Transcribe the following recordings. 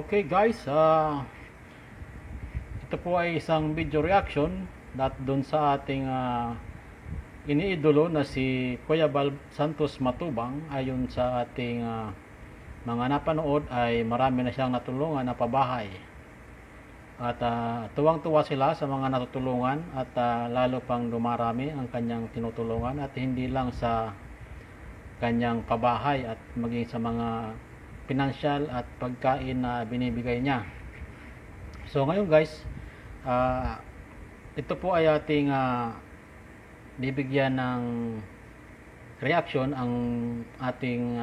Okay guys, ito po ay isang video reaction doon sa ating iniidolo na si Kuya Bal Santos Matubang. Ayon sa ating mga napanood ay marami na siyang natulungan na pabahay. At tuwang-tuwa sila sa mga natutulungan at lalo pang dumarami ang kanyang tinutulungan, at hindi lang sa kanyang pabahay at maging sa mga pinansyal at pagkain na binibigay niya. So ngayon guys, ito po ay ating bibigyan ng reaction. Ang ating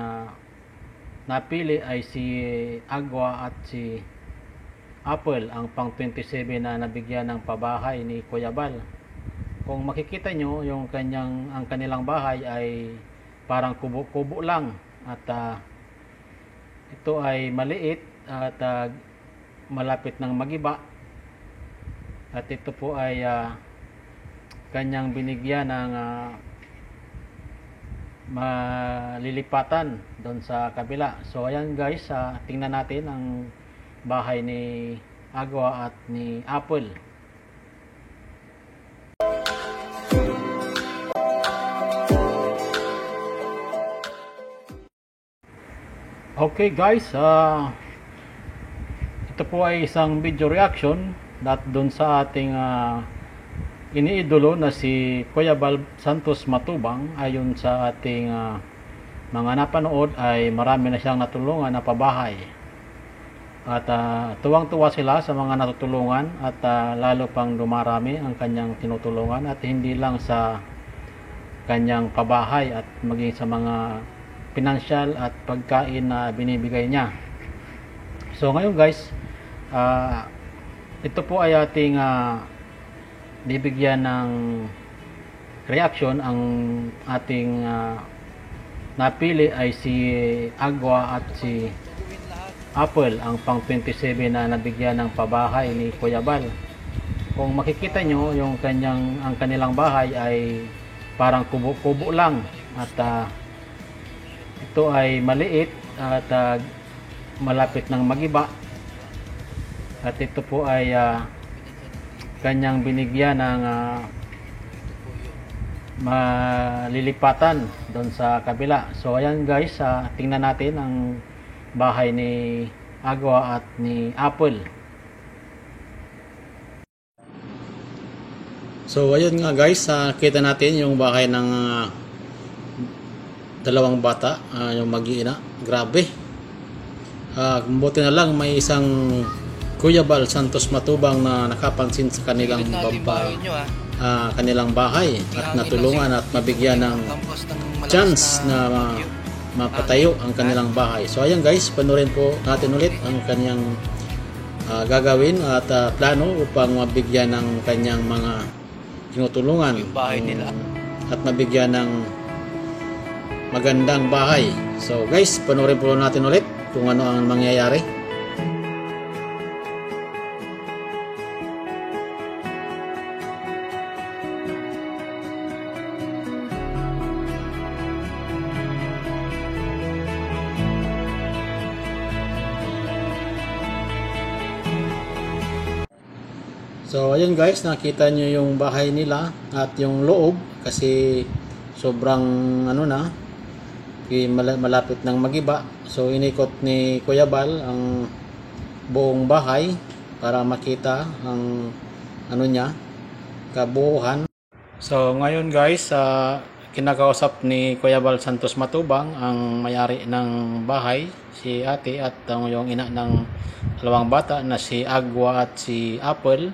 napili ay si Agua at si Apple, ang pang 27 na nabigyan ng pabahay ni Kuya Bal. Kung makikita nyo, ang kanilang bahay ay parang kubo-kubo lang, at ito ay maliit at malapit ng magiba, at ito po ay kanyang binigyan ng malilipatan doon sa kabila. So ayan guys, tingnan natin ang bahay ni Agua at ni Apple. Okay guys, ito po ay isang video reaction doon sa ating iniidolo na si Kuya Bal Santos Matubang. Ayon sa ating mga napanood ay marami na siyang natulungan na pabahay. At tuwang-tuwa sila sa mga natutulungan, at lalo pang dumarami ang kanyang tinutulungan, at hindi lang sa kanyang pabahay at maging sa mga pinansyal at pagkain na binibigay niya. So ngayon guys, ito po ay ating bibigyan ng reaction. Ang ating napili ay si Agua at si Apple, ang pang 27 na nabigyan ng pabahay ni Kuya Bal. Kung makikita nyo, ang kanilang bahay ay parang kubo-kubo lang, at ito ay maliit at malapit ng magiba, at ito po ay kanyang binigyan ng malilipatan doon sa kabila. So ayan guys, tingnan natin ang bahay ni Agua at ni Apple. So ayun nga guys, kita natin yung bahay ng dalawang bata, yung mag-iina. Grabe, buti na lang may isang Kuya Bal Santos Matubang na nakapansin sa kanilang kanilang bahay, at natulungan at mabigyan ng chance na mapatayo ang kanilang bahay. So ayan guys, panoorin po natin ulit ang kanyang gagawin at plano upang mabigyan ng kanyang mga tinutulungan at mabigyan ng magandang bahay. So guys, panoorin po natin ulit kung ano ang mangyayari. So ayun guys, nakita nyo yung bahay nila at yung loob, kasi sobrang malapit ng magiba. So inikot ni Kuya Bal ang buong bahay para makita ang kabuuhan. So ngayon guys, kinakausap ni Kuya Bal Santos Matubang ang may-ari ng bahay, si ate, at yung ina ng dalawang bata na si Agua at si Apple.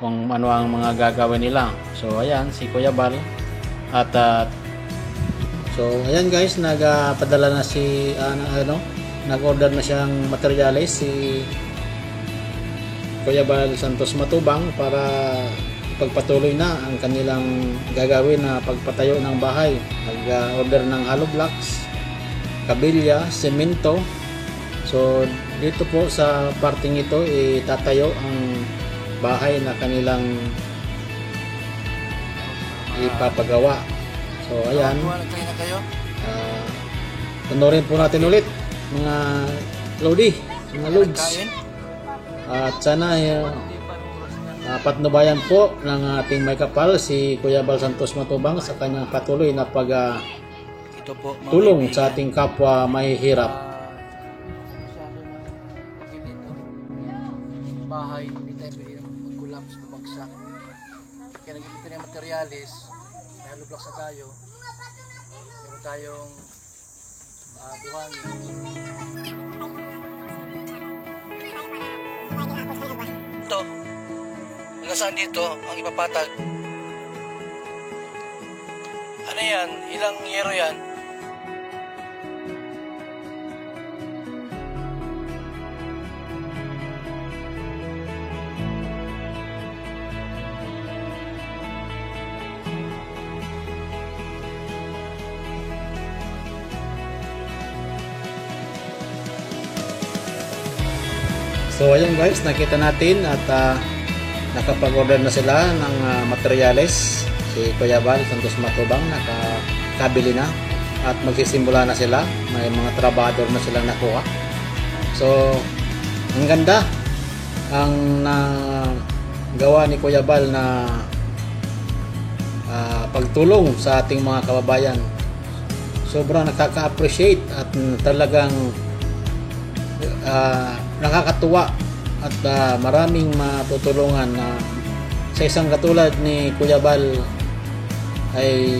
kung ano ang mga gagawin nila. So ayan si Kuya Bal at so ayan guys, nagpadala na si nag-order na siyang materials si Kuya Bal Santos Matubang para pagpatuloy na ang kanilang gagawin na pagpatayo ng bahay. Nag-order ng hollow blocks, kabilya, semento. So dito po sa parting ito itatayo ang bahay na kanilang ipapagawa. So ayan, panorin po natin ulit mga Lodi, mga Lods, at sana patnubayan po ng ating may kapal si Kuya Bal Santos Matubang sa kanyang patuloy na tulong sa ating kapwa may hirap. Bahay, hindi tayo pwede mag-collapse, bumagsak. Kaya nag-ipit na yung materialis, may hollow blocks na tayo. Meron tayong buhangin. Ito, hanggang saan dito ang ipapatag? Ano yan? Ilang yero yan? So ayan guys, nakita natin at nakapag-order na sila ng materials. Si Kuya Bal Santos Matubang nakakabili na at magsisimula na sila. May mga trabador na silang nakuha. So ang ganda ang gawa ni Kuya Bal na pagtulong sa ating mga kababayan. Sobrang nakaka-appreciate at talagang nakakatuwa at maraming matutulungan na sa isang katulad ni Kuya Bal ay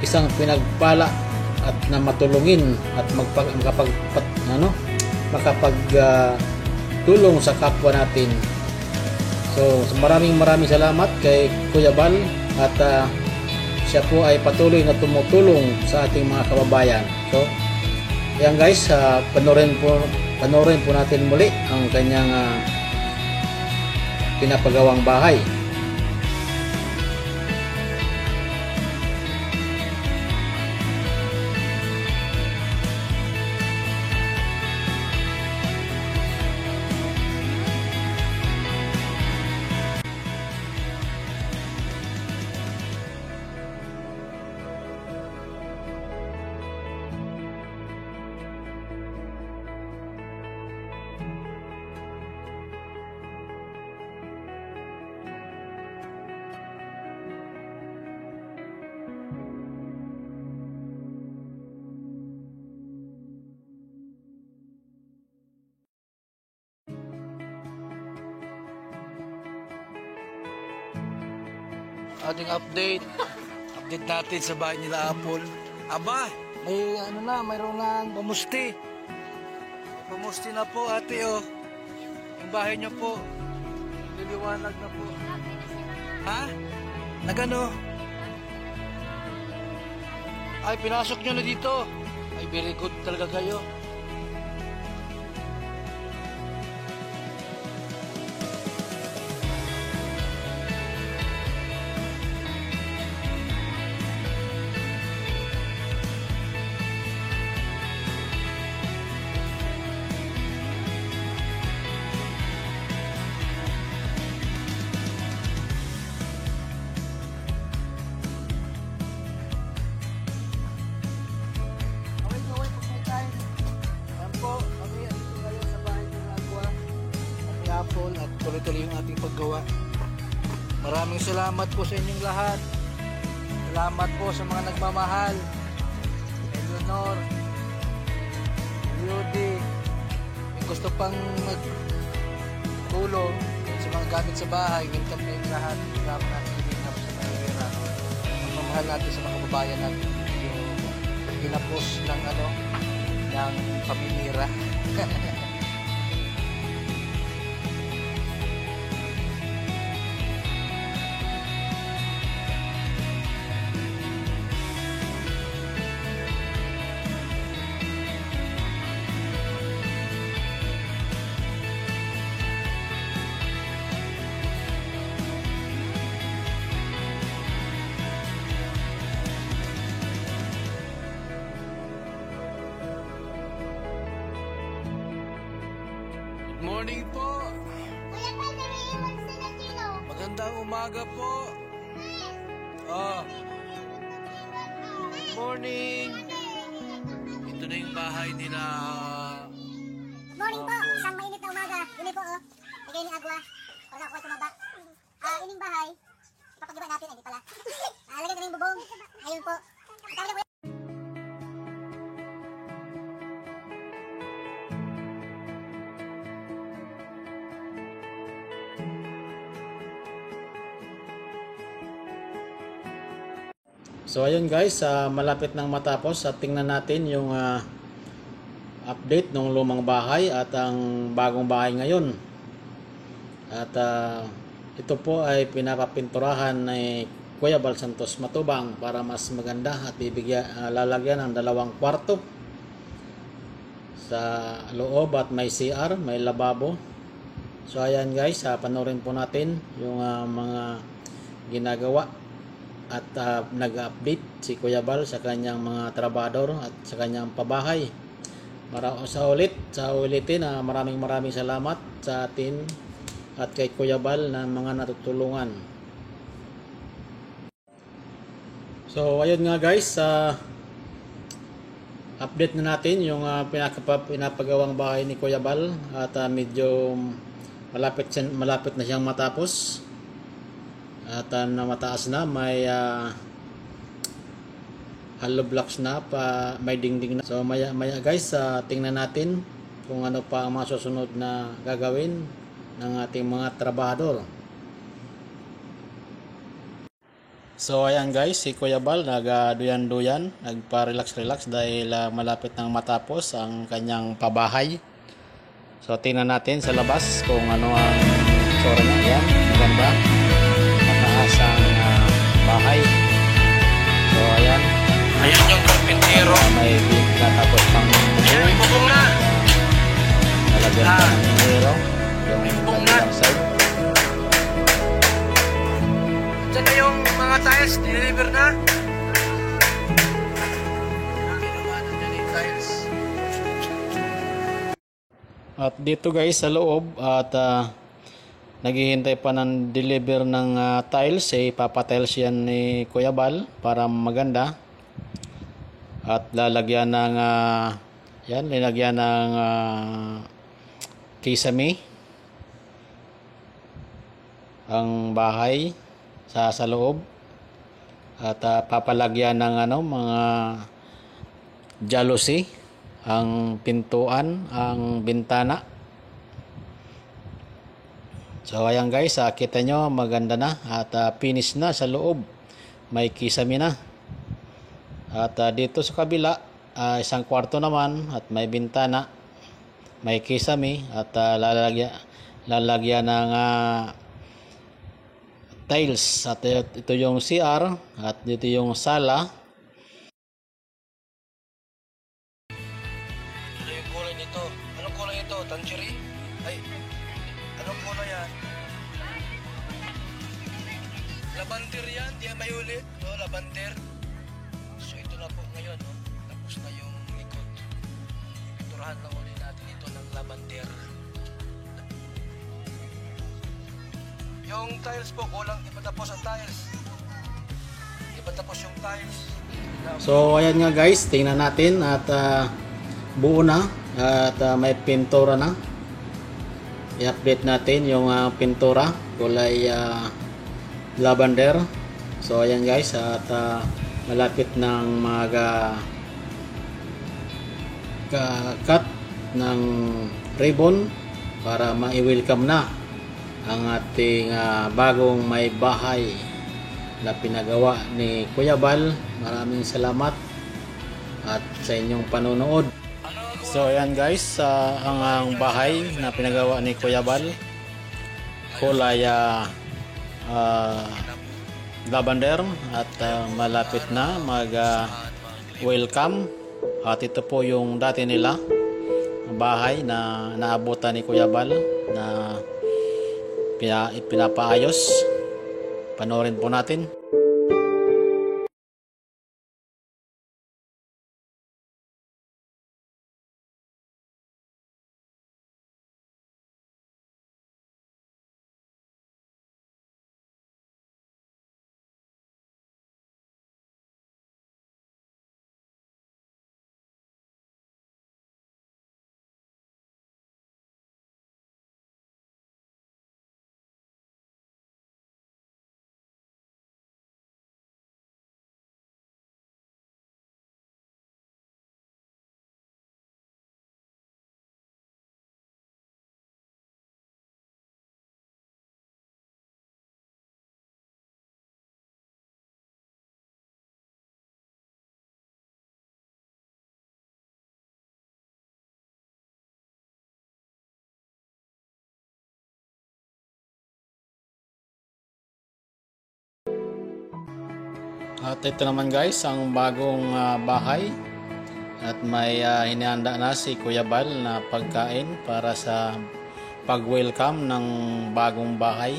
isang pinagpala at na matulungin at makapagtulong sa kapwa natin. So maraming salamat kay Kuya Bal at siya po ay patuloy na tumutulong sa ating mga kababayan. So yan guys, panoorin po natin muli ang kanyang pinapagawang bahay. Ating update natin sa bahay nila Apple. Aba, mayroon ng pamusti. Pamusti na po ate oh. Yung bahay niyo po, liliwanag na po. Ha? Nagano? Ay, pinasok nyo na dito. Ay, very good talaga kayo. Apple at tuloy-tuloy yung ating paggawa. Maraming salamat po sa inyong lahat. Salamat po sa mga nagmamahal. Eleanor, Rudy, may gusto pang magtulong sa mga gamit sa bahay. Welcome na yung lahat. Salamat natin sa mahihira. Ang mamahal natin sa mga kababayan natin. Yung ginapos ng pamimira. morning po. Magandang umaga po. Oh. Good morning. Ito na yung bahay nila. Morning po, isang mainit na umaga. Ini po oh. Bigay ni Agwa. Para ako tumaba. Ining bahay. Ipapagdiba natin, hindi pala. Lagyan na yung bubong. Ayun po. Tawag na po. So ayun guys, malapit nang matapos at tingnan natin yung update ng lumang bahay at ang bagong bahay ngayon. At ito po ay pinapapinturahan ni Kuya Bal Santos Matubang para mas maganda at lalagyan ng 2 kwarto sa loob at may CR, may lababo. So ayan guys, panoorin po natin yung mga ginagawa at nag-update si Kuya Bal sa kanyang mga trabador at sa kanyang pabahay. Sa ulitin, maraming salamat sa atin at kay Kuya Bal na mga natutulungan. So ayun nga guys, update na natin yung pinapagawang bahay ni Kuya Bal at medyo malapit na siyang matapos. At na mataas na, may hollow blocks na, may dingding na. So maya guys, tingnan natin kung ano pa ang masusunod na gagawin ng ating mga trabahador. So ayan guys, si Kuya Bal nagduyan-duyan, nagpa-relax dahil malapit nang matapos ang kanyang pabahay. So tingnan natin sa labas kung ano ang tsura niya. Ayan, maganda. Ang bahay. So ayan. Ayan yung karpintero. May natapos pang Ayan, bubong na. Nalagyan pa ng hero. Yung Bubong na. kabilang side. Diyan na yung mga tiles, deliver na. At dito guys sa loob at naghihintay pa ng deliver ng tiles, papatiles yan ni Kuya Bal para maganda. At lalagyan ng linagyan ng kisame ang bahay sa loob. At papalagyan ng mga jalousie ang pintuan, ang bintana. So ayan guys, kita nyo maganda na at finish na sa loob. May kisame na. At dito sa kabila, isang kwarto naman at may bintana, may kisame at lalagyan ng tiles. At ito yung CR at dito yung sala. Ano yung kulay nito? Anong kulay ito? Tangerine? Ay, anong kulay yan? Lavender yan, di yan may ulit. No, lavender. So ito na po ngayon, no? Tapos na yung likod. Pinturahan lang ulit natin ito ng lavender. Yung tiles po, kulang, di pa tapos ang tiles. Di pa tapos yung tiles. So ayan nga guys, tingnan natin at buo na at may pintura na. I-update natin yung pintura, kulay lavender. So ayan guys, at malapit ng cut ng ribbon para ma-welcome na ang ating bagong may bahay na pinagawa ni Kuya Bal. Maraming salamat at sa inyong panonood. So ayan guys, ang bahay na pinagawa ni Kuya Bal, kulay lavender at malapit na welcome. At ito po yung dati nila bahay na naabutan ni Kuya Bal na pinapaayos. Panoorin po natin. At ito naman guys, ang bagong bahay. At may hinihanda na si Kuya Bal na pagkain para sa pag-welcome ng bagong bahay.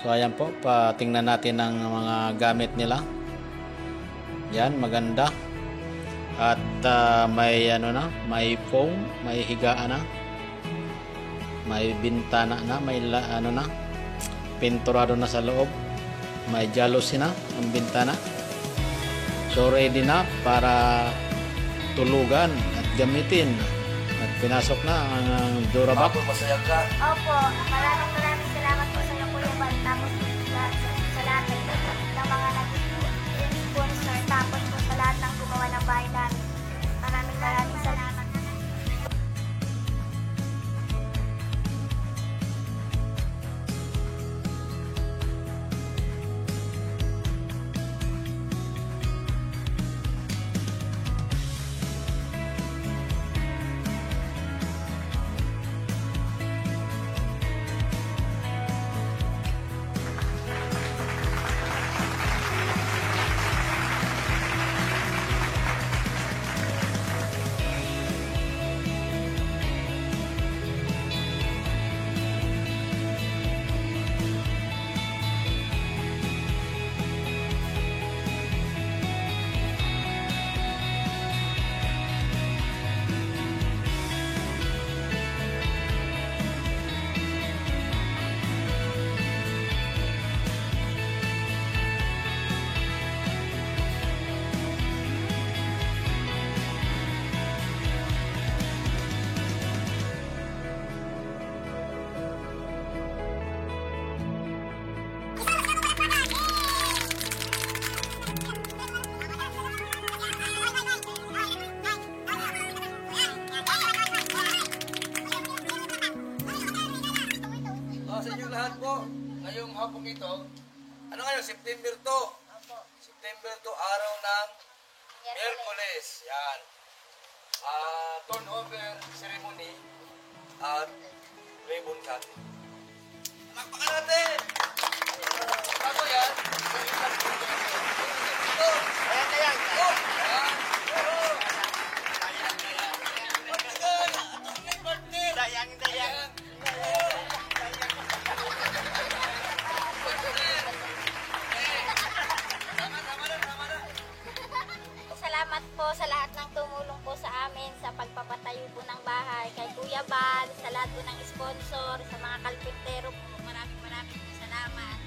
So ayan po, patingnan natin ang mga gamit nila. Yan, maganda. At may may foam, may higaan na. May bintana na, may pinturado na sa loob. May jealousy na ang bintana. So ready na para tulugan at gamitin. At pinasok na ang Durabox. Masaya ka? Opo, maraming salamat po sa inyo, Kuya Bal. Tapos sa lahat ng mga nag-sponsor. Tapos po sa lahat ng gumawa ng bahay namin. Maraming salamat. Sa inyo lahat po, ngayong hapong ito, ano ngayon, September 2. September 2, araw ng Miyerkules. Yan. Turnover ceremony at ribbon cutting. Palakpakan natin! Bago yan, ito. Ayan na yan. Oh! Ayan. Dayang. Salamat po sa lahat ng tumulong po sa amin sa pagpapatayo po ng bahay. Kay Kuya Bal, sa lahat po ng sponsor, sa mga kalpintero po, maraming po salamat.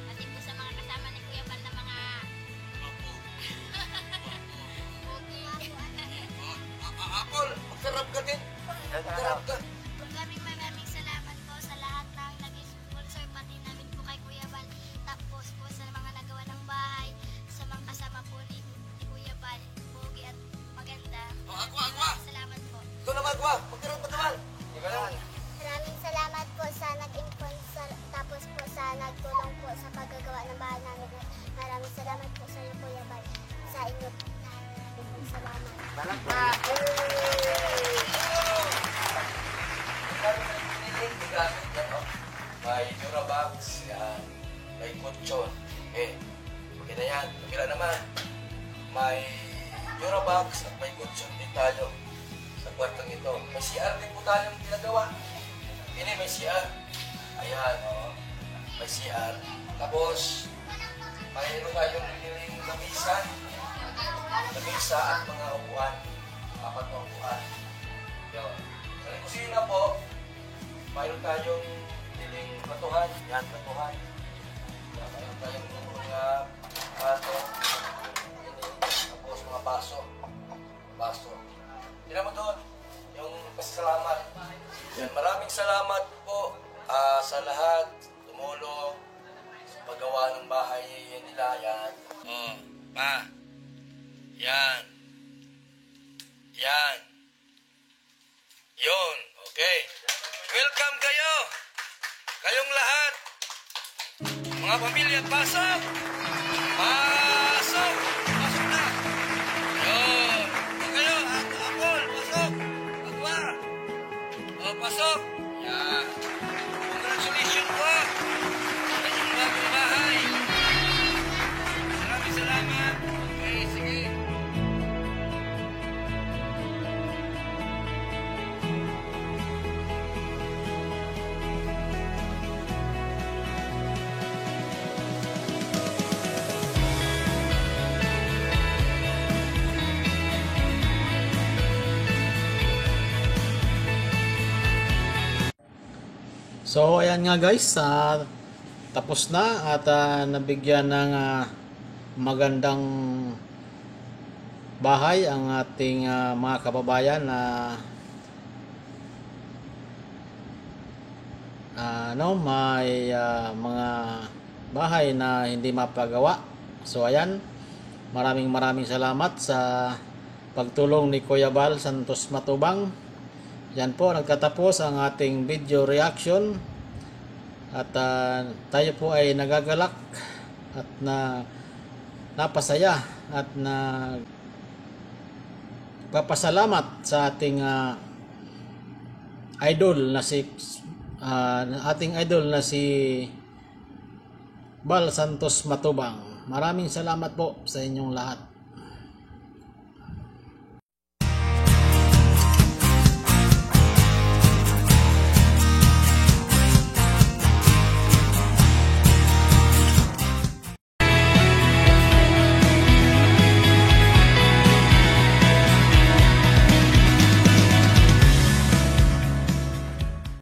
Pati po sa mga kasama ni Kuya Bal na mga Apple, magsarap ka din. Magsarap ka. Maraming salamat po sa lahat ng nag-sponsor, pati namin po kay Kuya Bal. Tapos po sa mga nagawa ng bahay, sa mga kasama po ni Kuya Bal, pogi at maganda. Aqua. Salamat po. Ito naman, Aqua. Magkaroon pa naman. Ikaw naman. Maraming salamat po sa nag-sponsor, tapos po sa nagtulong po sa paggagawa ng bahay namin. Maraming salamat po sa iyo, Kuya Bal. Sa inyo. Maraming salamat. May Durabox, yan. May kutsyon. Okay na yan. Okay na naman. May Durabox at may kutsyon din tayo sa kwartong ito. May CR din po tayong ginagawa. Ini may CR. Ayan, may CR. Tapos, mayroon tayong niling lamisa at mga upuan. 4 na upuan. Yun. Sa kusina po, mayroon tayong niling batuhan. Yan, batuhan. Mayroon tayong mga bato. Tapos mga baso. Tignan mo doon, yung pasalamat. Yan, maraming salamat po sa lahat tumulong sa paggawa ng bahay nila. Yan. Yan. Yun. Okay. Welcome kayo. Kayong lahat. Mga pamilya, pasok. Pasok na. Yun. Kayo, Apol, pasok. Aqua. Pasok. Yan. Congratulations po. Sa inyong bagong bahay. So ayan nga guys, tapos na at nabigyan ng magandang bahay ang ating mga kababayan na may mga bahay na hindi mapagawa. So ayan, maraming salamat sa pagtulong ni Kuya Bal Santos Matubang. Yan po, nagtatapos ang ating video reaction at tayo po ay nagagalak at napasaya at papasalamat sa ating idol na si Bal Santos Matubang. Maraming salamat po sa inyong lahat.